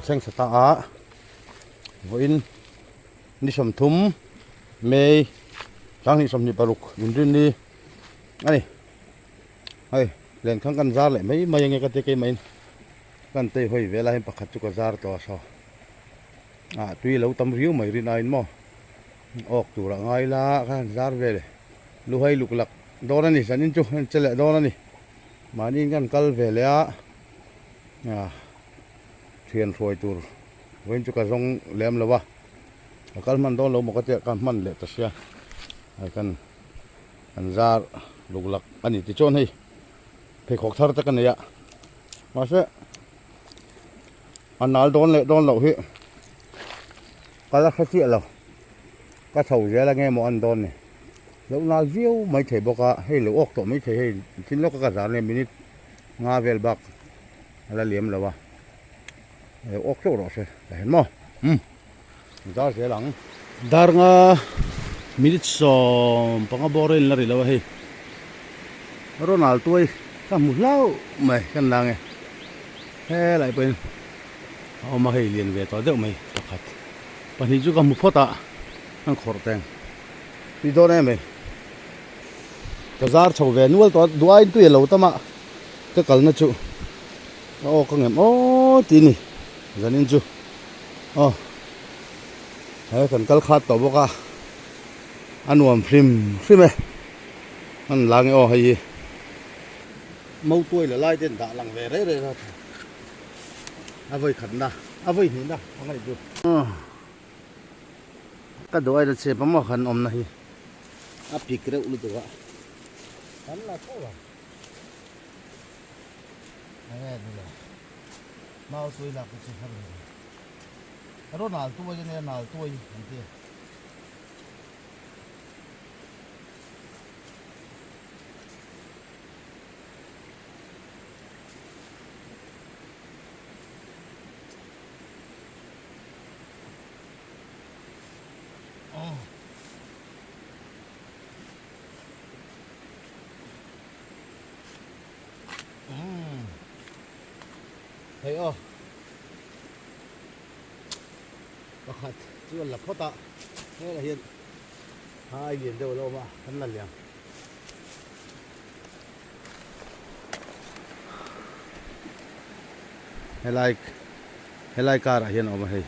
Seng sata a voin ni som thum mei tang ni som ni paruk undin ni ani ai len khang kan zar le mai nge ka te ke mai kan te hoi vela hem pakhat chu ka zar to so a tui lo tam riu mai rin ain mo ok tu ra ngai la kan zar vele lu hai luk lak don ani sanin chu chele don ani mani kan kal vele a thiền phôi tur với chú cả rong lem là ba cái man đó lâu một cái cái man lệ tất nhiên cái ra lục lắc anh ấy thì chôn hay phải khóc thở tất cái này ạ mà sẽ anh nói đón lâu hết cái là khách sạn lâu cái thầu giá là nghe một anh đón này lúc nào view mấy thầy bọc à hay là ốc tổ mấy thầy hay chính lúc cái giá này mình ngã về bạc là liếm là ba ốc chỗ đó sẽ thấy không? Đó sẽ lắng. Dar nga minit som pangaborin lari lawa hey. Ronald tuoi kamu lau mày kan lang eh. He lại bên. Ông mà hay liền về tao đeo mày takat. Pan hi juga mu phota ang khor teng. Pi do ne mày. Bazar chau ve nual to duai tu lo tama. Ka kal na chu. O ka ngem o ti ni. Zanin chu hay cần kal khat to boka anuam phim an lang o hay mau tuổi là lai tên đã lằng về đấy rồi avoi khẩn da avoi hin da ngai chu ka doi da che pamo khan om na hi a pikre ulu to ga kan la ko ba ai ni la mau tuổi là cái gì khác rồi, rồi nào tuổi cho nên nào tuổi anh chị, thấy không? Bakhat chưa là phốt tạ, thế là hiện hai liền đâu đâu mà hắn là liền. Helai car à hiện ở mà hay,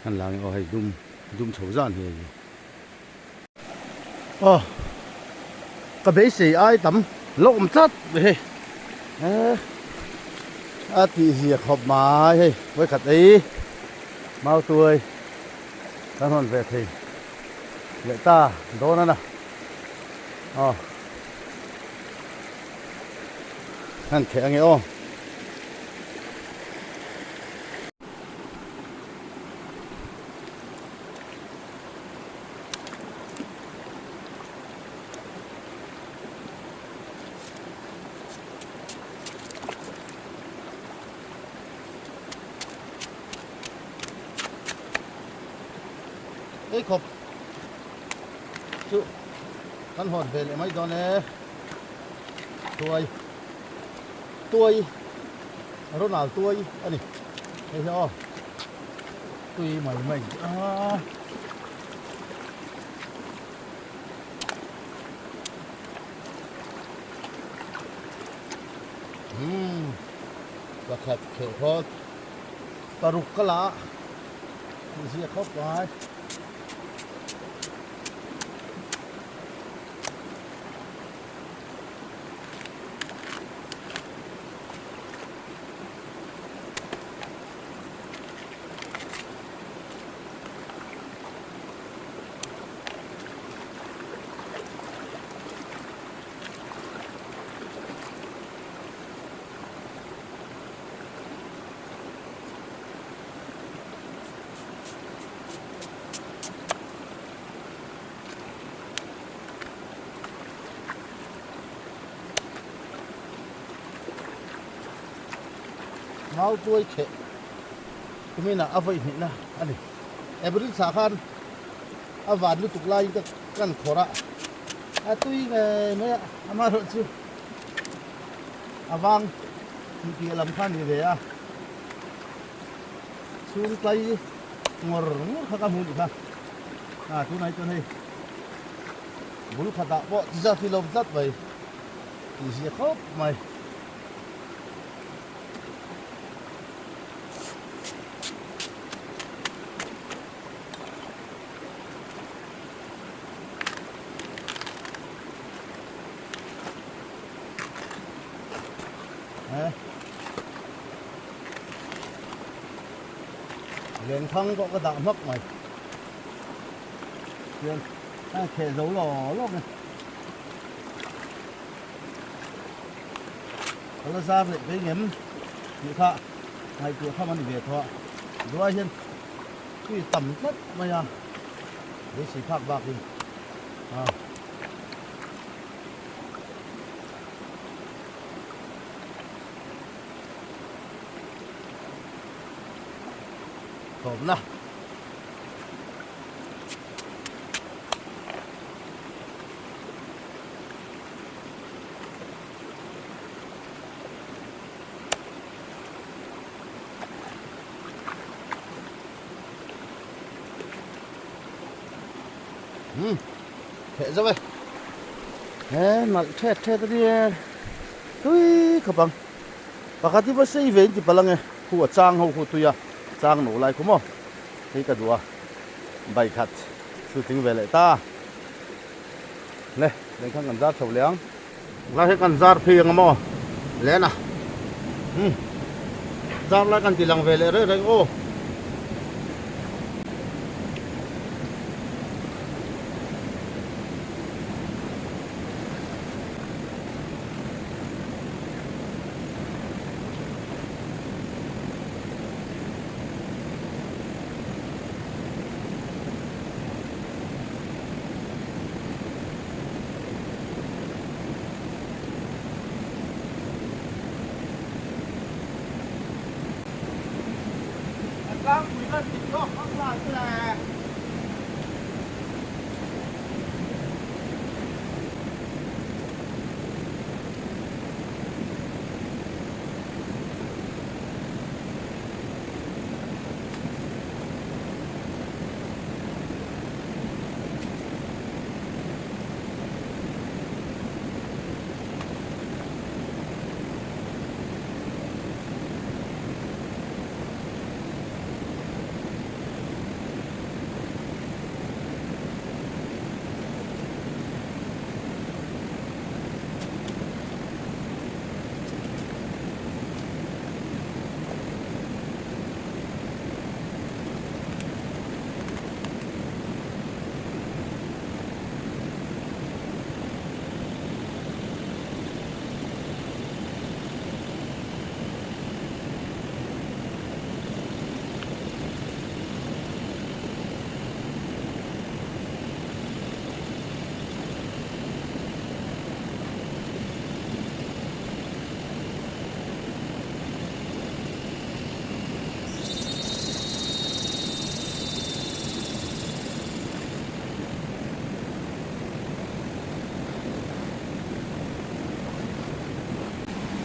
hắn lang ở hay dum chấu giàn hay. Cái bể xì ai tắm lộn chất về, thì diệt hộp mà hay với khát ấy. Mau tuổi các con về thì lệ ta đó nè hắn khẽ nghe ô khop chú căn hồn về lại mấy đó nè tuổi Ronald tuổi anh này thấy chưa tuổi mày và khát khều khót paruk kala gì khóc quá mau chuối khệ cái mình là áp vậy nhỉ na anh này em bữa sáng khan áp vạn lúc tục lai cái căn khổ ra tuy ngày mấy mà rồi chứ vang thì kia làm khan gì vậy xuống tay ngor khá muốn đi khan chỗ này bulu khata bo ra thì lom tắt vậy thì sẽ khóc mày liền thăng có cái đạo mắc mày liền khe dấu lò lốc này kalau ra lại cái nhém như thế hai cửa không ăn việc thôi rồi hiện cái tầm rất mày để xí phạt bạc đi Hộp nào thế ra vậy nè mà thế cái đi tuy các bạn bác thì bác sĩ về thì bao nhiêu khu trang hậu khu tuy trang nổ lại cũng thấy cái đùa bài khát sự tình về lại ta này lên khăn giặt sầu liang lại cái khăn giặt phi ngang mò lên à giặt lại khăn tilang về lại đấy ô đangคุยกันติดต่อข้างล่างนี่แหละ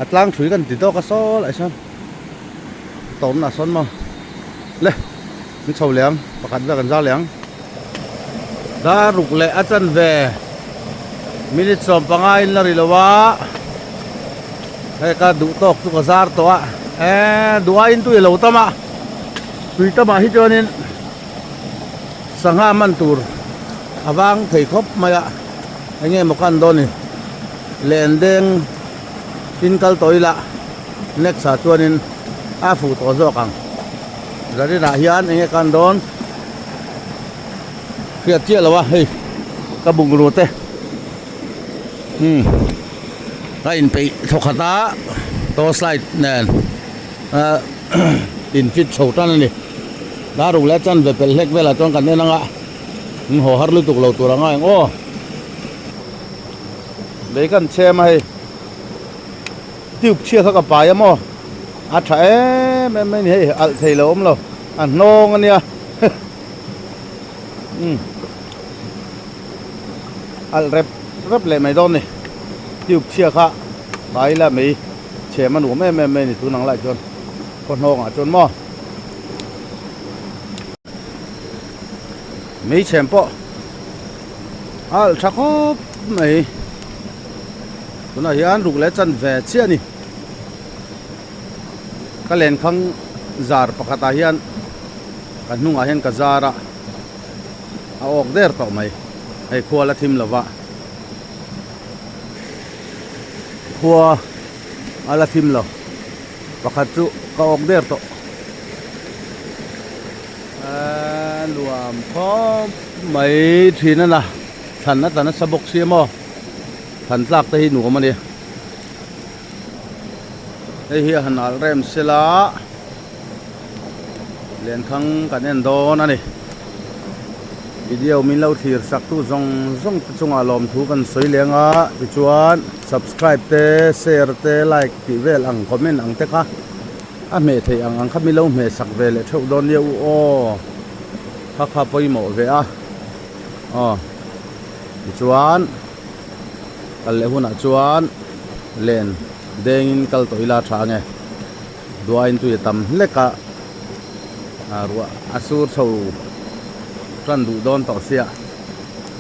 atlang chui kan ti to ka so lại son tom na son mo le mi chou liang pakhat ve kan za liang da ruk le achan ve minute som pangai la rilawa he ka du tok tu ka zar to a duai in tu lo tama tui tama hi chonin sangha man tur awang thei khop maya ange mokan do ni len deng tin kal toila next sa tuanin a fu to zo kang rari na hian ange kan don kia chia lawa hei ka bung ru te ka in pe thokata to slide nen in fit choutan ni daru la chan ve pel hek vela chon kan nenanga ho har lu tuk lo turanga o le kan che mai tiup chia tha ka pa ya mo à trẻ mấy này ăn thầy lốm rồi ăn ngon anh nha ăn rep rep lại mày đón này tiêu chia khá đấy là mấy trẻ mà nụ mấy này tôi nắng lại chôn con ngon à chôn mò mấy chém po chắc có mấy tôi nói hiện rục lẽ chân về chia nè cái lên khăng jar pakata hian kan hnunga hian ka zara a ok der to mai hei khua la thim lova khua ala thim lo pakhat chu ka ok der to luam kho mai thina na than na tan sabok siamo than tlak te hi nu ma ni hei hi hanal rem sela len khang kan en don ani video min lo thir sak tu zong chunga lom thu kan soi lenga ti chuan subscribe te share te like ti vel ang comment ang te kha a me thei ang kha mi lo me sak vel theu don ye u o kha poi mo ve a ti chuan kal le huna chuan len dengin kal toila tha nge duain tu tam leka ruwa asur chho tran du don to sia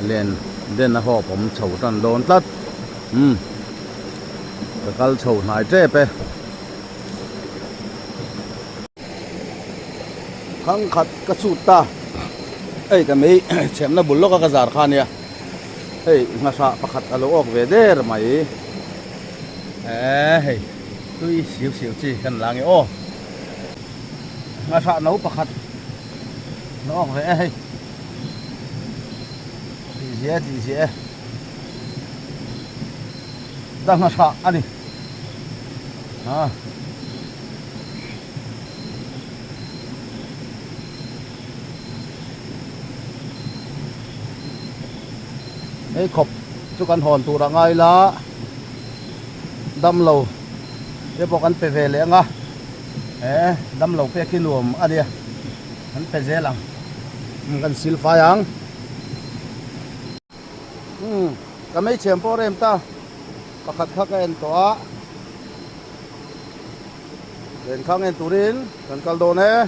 len den na ho pom chho tran don tlat kal chho nai tre pe khang khat ka su ta ei ka mei chem na bullo ka zar khan ya ei nga sa pakhat alo ok ve der mai hei tui siu chi kan lang o nga sa nấu pakhat nó ok ve hei ti je đang nga sa ani ấy khop chú căn hòn tụ ra ngay lá đâm lầu cái bộ căn pe về lẽ nga đâm lầu pe khi luồng à đi hắn pe dễ lắm căn sil phai ang cái mấy chém po em ta pakhat khắc en to lên khang en turin kan kaldo ne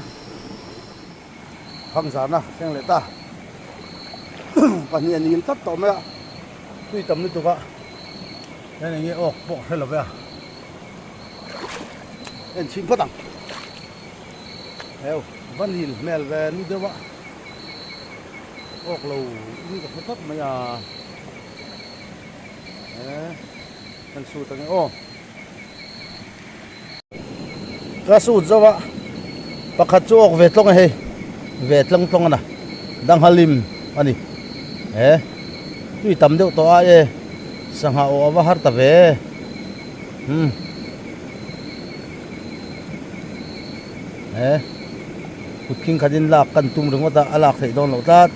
khang sana xem lệ ta pan nhìn thắt to mẹ tuy tầm đi tụi bạn đây này nghe ô bỏ hay là vậy em chim phát đẳng theo vẫn nhìn mèo về như thế vậy ốc lầu như cái thấp mà nhà cần sụt tầng ô ra sụt ra vậy pakhat chu ốc về tlong hay về tlong nè đang halim anh tuy tầm đều to ai sang hậu và hát ta về cút kinh khai din lạc cần tung đứng ta alak thấy đòn lẩu tát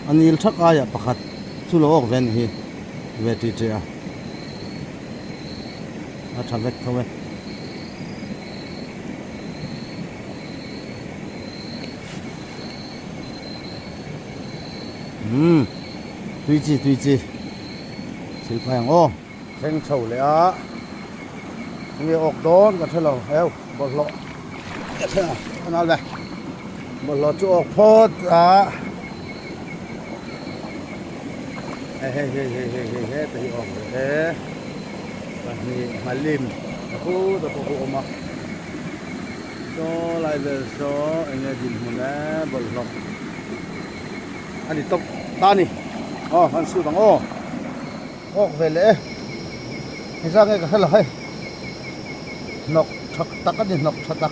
anh il chắc ai à pakhat chu lo ok ven hi về ti tre à thằng vét thôi tuy chi sil phai ang o theng chou le a nghe ok don ka thelo heo bol lo ka thela anal ve bol lo chu ok phot a he te ok ni malim aku da ko ma so lai ve so enge din huna bol lo ani top tani han su dang ok về lẽ thì ra ngay cái là hay nọc thật tắc cái gì nọc thật tắc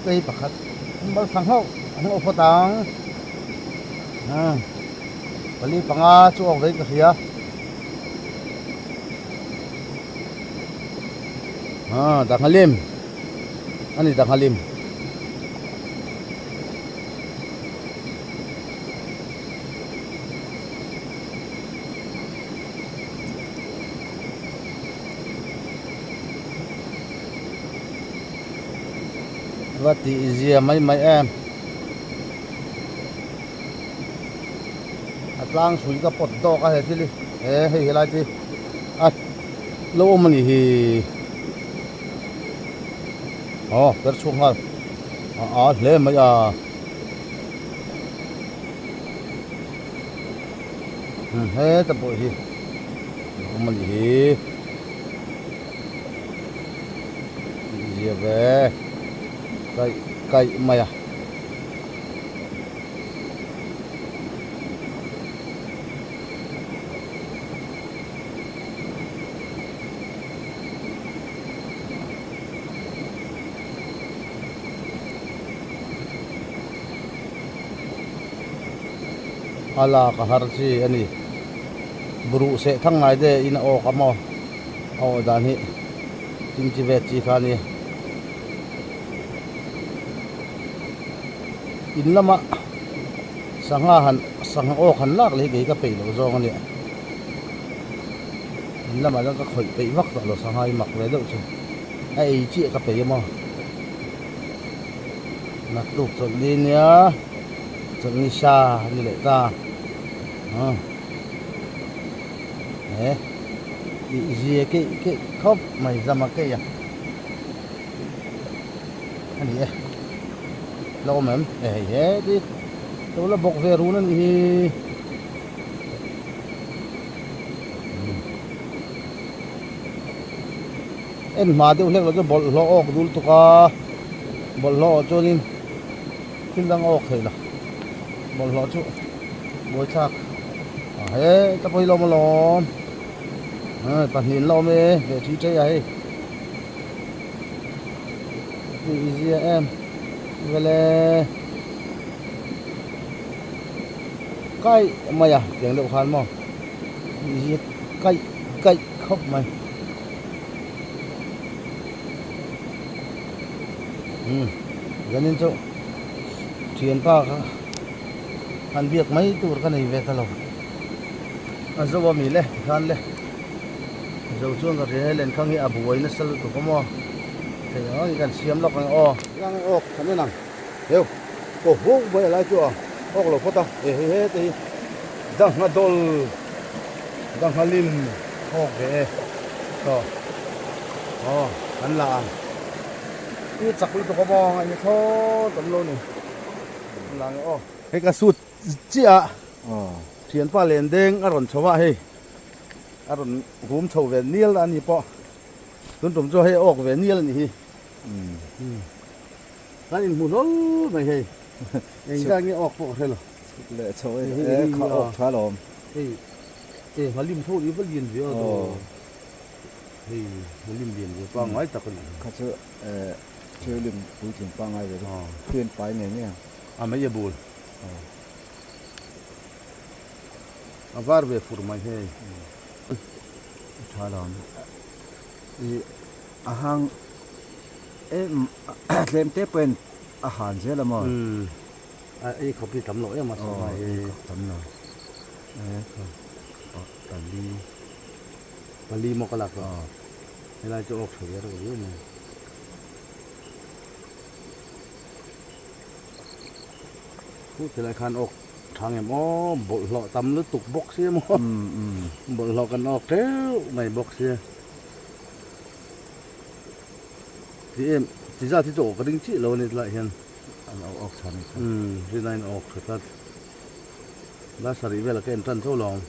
cái pakhat bao phẳng hậu anh ô phô tang bali panga chu ok cái gì dang halim ani dang halim và tí gì mấy mấy em lang suy cái pot to cái hết đi hay lại đi lâu mà đi cái xuống hơn lên mấy hết tập bộ gì mà đi gì về cây mày ala kahar si ani buru se thang ngai de ina o kamo o dan hi ting chi vet chi khani in lama sanga o khan lak le ge ka pe lo zong ani in lama la ka khoi pe vak lo sanga i mak le do chu ai chi ka pe mo nak tuk chon din ya chon ni sa ni le ta gì cái khóc mày ra mà cái anh gì lâu mà đi tôi là bọc về luôn thì em mà tiêu hết là cái bột lọ của tôi cả bột lọ cho nên khi đang ốc thì là bột lọ chỗ bôi chắc ta phải lo mà lo bạn nhìn lo mê để trí chơi ấy gì em vậy là cái mày tiếng độ khán mà gì cái khóc mày gần đến chỗ chuyện pa ăn việc mấy tuổi cái này về ta lâu dâu bò mì lê khan lê dâu chuông cái thế lên khang nghĩa bùi nó sâu tụi có mò thì nó gần xiêm lọc này đang thằng này nằng hiểu cổ vũ bây lại chưa lo phát tao hết thì đang ngắt đôi đang ngắt lim thế anh là cái chặt tụi có mò anh thôi tầm luôn này là cái cá sụt chị ạ thiên pa lên đeng aron chowa he aron hum chho ve nial ani po tun tum cho he ok ve nial ni hi kan in mun ol mai he eng ga ni ok po he lo le chho e kha ok tha lom halim tho ni balien ve do halim lien ve pa ngai tak ni kha chu chơi lim vui chuyện pa ngai ve khuyên pai ne ne mấy giờ bul avar ve furmai he tha lom ahang em lem te pen ahan je la mo ai không biết tắm lỗi mà sao mày tắm nổi Bali một cái lạc rồi hay là chỗ ốc thử rồi chứ này phút thì lại khan ốc thằng em ó bộ lọ tắm nước tục bốc xia mà bộ lọ cần ốc thế mày bốc xia thì em thì ra thì chỗ có đinh chị lâu này lại hiện ốc thằng thì này ốc thật thật lá sari về là cái em chân thâu lòng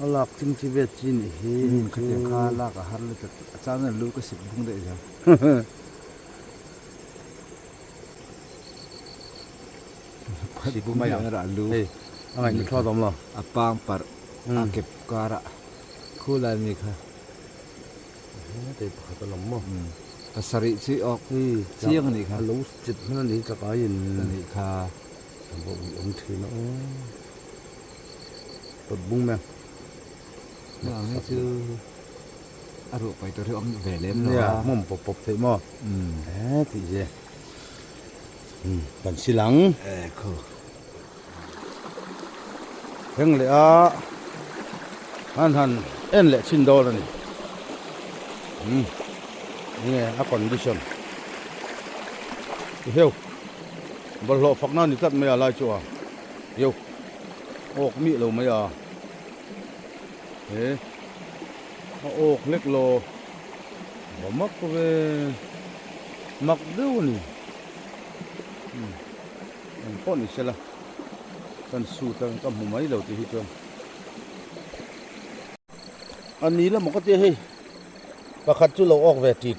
lạc chim chi về chi nỉ nhìn cái tiếng kha lạc cả hắn là chắc là lưu cái xịt bung đệ rồi xịt bung mày ra lưu anh ấy cho tóm lo apang par akep kara khula ni kha thì phải có lòng mà pasari chi ok chiang ni kha lú chít nó đi cho cái gì ni kha bộ ông thì nó bật bung mẹ nó nghe chứ rồi phải tôi ông về lên nó mồm bọc thế mà thì gì bạn xí lắng heng lệ han en lệ xin đô rồi nghe a condition hiểu bật lộ phật nan thì tất mày lại chùa hiểu ốc mị lâu mày à thế ốc lếch lô bỏ mắc về mặc đâu nè con này sẽ là cần su tăng cầm một mấy đầu thì hết trơn anh ní là một cái gì và khát chú lâu ốc về thịt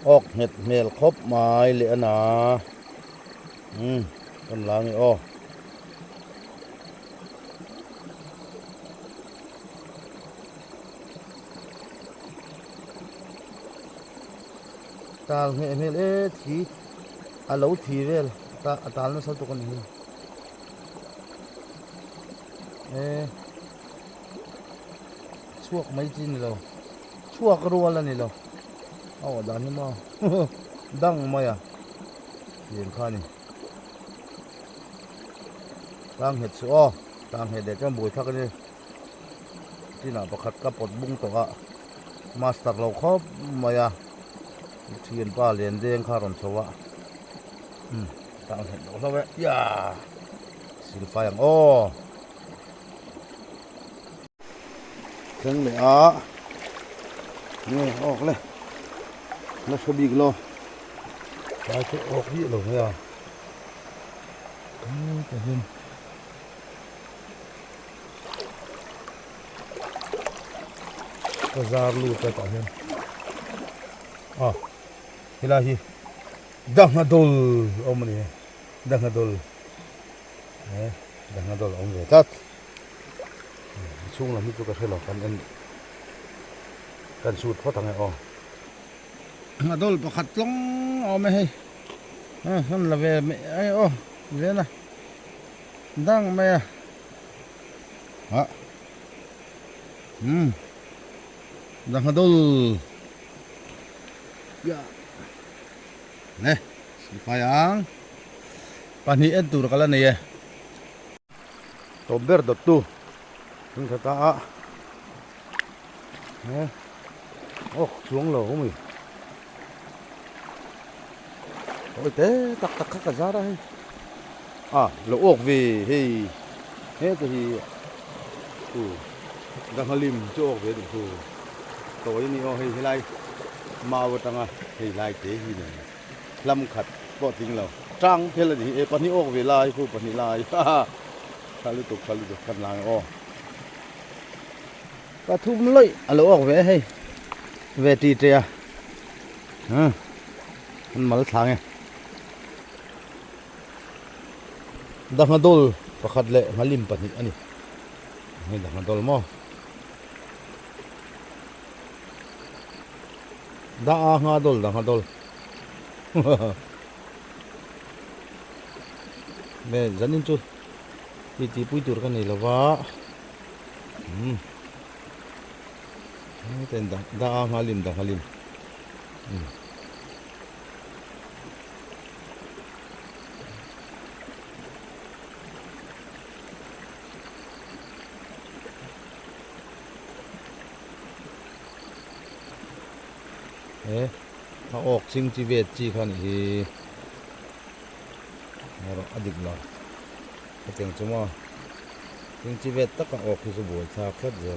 ốc hed mel khop mai lệ na con lá này ô ta nghe mel thì lâu thì về ta nó sao tụi con này chuộc mấy chi này đâu chuộc rùa là này đâu đàn nhưng mà đăng mày à hiện khai này đang hết số đang hết để cho buổi thắc nàyที่น่าประคัดกับปดบุ้งตัวก็มาสเตอร์เราครบมายาเทียนป้าเรียนเด้งข้ารอนชวะต่างเห็นเราเว้ยย่าสิลไฟอย่างถึงเลยนี่ออกเลยแล้วชบิกโลไปจะออกยี่หลงเลยแต่เห็นBazar lu tak tahu. Hilahi. Dah ngadol om ni. Dah ngadol. Dah ngadol om ni. Tat. Chung lah itu kasih lah kan shoot phot thang ai ngadol pakhat long om hai. Kan la ve ai ve na. Dang mai Dah ngadol ya nih sifayang panian tur kala nih ya tober dotu ini kata xuống lầu không ôi thế tắc cả ra đây lỗ ốc vì hết thì đang halim chỗ ốc về được tối ni hay lai mau tanga hay lai thế gì này lâm khát bỏ tiếng lầu trang thế là gì phần ni ốc về lai phụ phần ni lai khá liên tục khăn lai và thu lấy lỗ ốc về hay về trì trè ăn thang này đang ăn đôi và khát lệ halim phần ni anh này đang ăn đôi mo dah ngadol me janin chu ti pui tur kan ni lawa ten da halimถ้าออกซิงจีเวตจีคันอีเราอดีตเราเตียงจังว่าซิงจีเวตตักออกคือสบู่ชาคลัดเจอ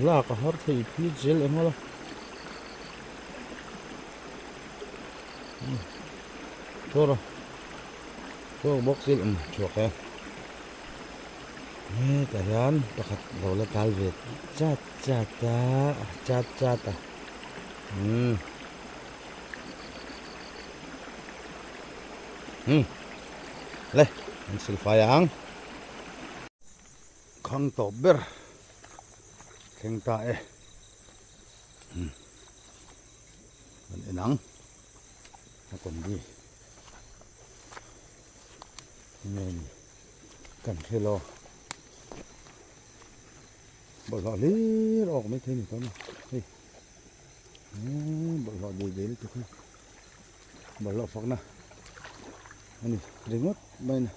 لا قهرت هي في جل اماله ترى بوكسل شو كه كيان بخت دولة تالفيت جاتเลยมันสิลไฟยังขังตบเบอร์แข่งตามันหนังถ้าคนดีนี่กันเทโล บ่รอเลยออกไม่เท่นี่ตอนนี้เฮ้ยบ่รอเดี๋ยวเลยทุกคนบ่รอฟักนะอันนี้เรื่องดไม่นะ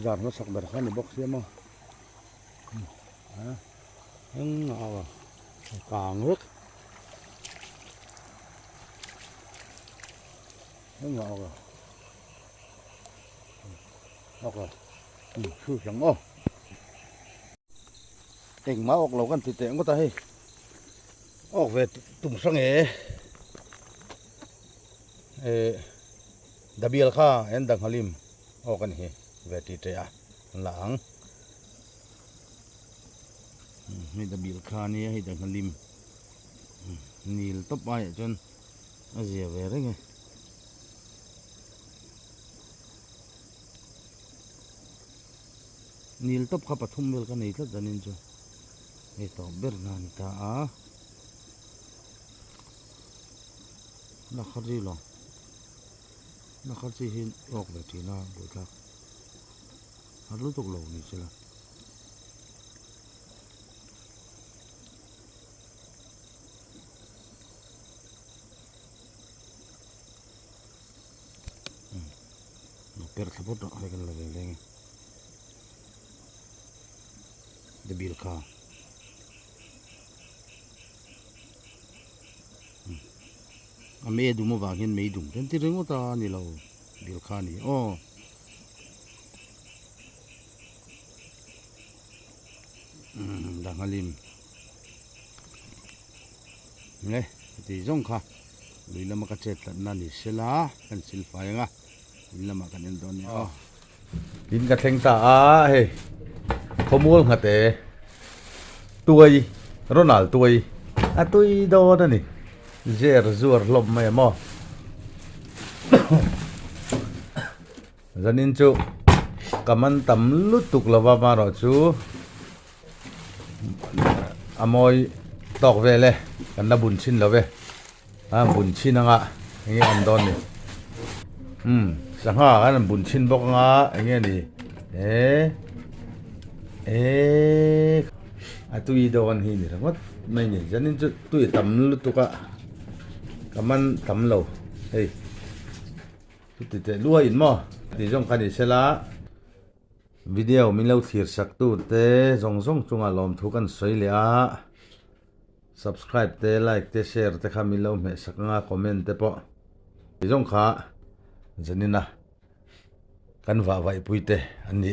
จานก็สักแบบข้างในบ็อกเสียมั้งเอากลางลึกเอาคือchẳng ô tỉnh máu lẩuกันติดเตะก็ตายออกเวทตุ่มสังดับเบิลค่าเอ็นดังฮาลิมออกกันเฮเวทติดเตะหลังนี่ดับเบิลค่านี่ให้ดังฮาลิมนีลตบไปจนอาเจียเวรไงนีลตบข้าปฐุมเวลกันนี่ก็จะนินจ Ito, Bernanta Nakarilo Nakarsihin ok betina butlak Halutok lo ni sila Per sapot ay kan lagi Debil ka Ame du mo bagin may dung ten ti ringo ta nilaw bil khani dangalim ne ti jong kha luila makachet na ni sila kan silfai nga luila makanin don ni din ka theng ta he khomul ngate tuai Ronald tuai atui do na ni Zer zuar lom mai mo Zanin chu kaman tam lutuk lawa ma ro chu Amoy tok vele kan na bun chin love bun chin nga ngi andon ni sanga kan bun chin bok nga ngi ni atui do kan hi ni rawat mai ni zanin chu tui tam lutuka Kaman tam lo hey tụi lúa in mo thì trong cái này sẽ là video mình lâu thiệt sắc tu te rong chung lom thu kan soi le subscribe te like te share te kha mình lâu me sak nga comment te po thì trong kha janina kan va vai puite ani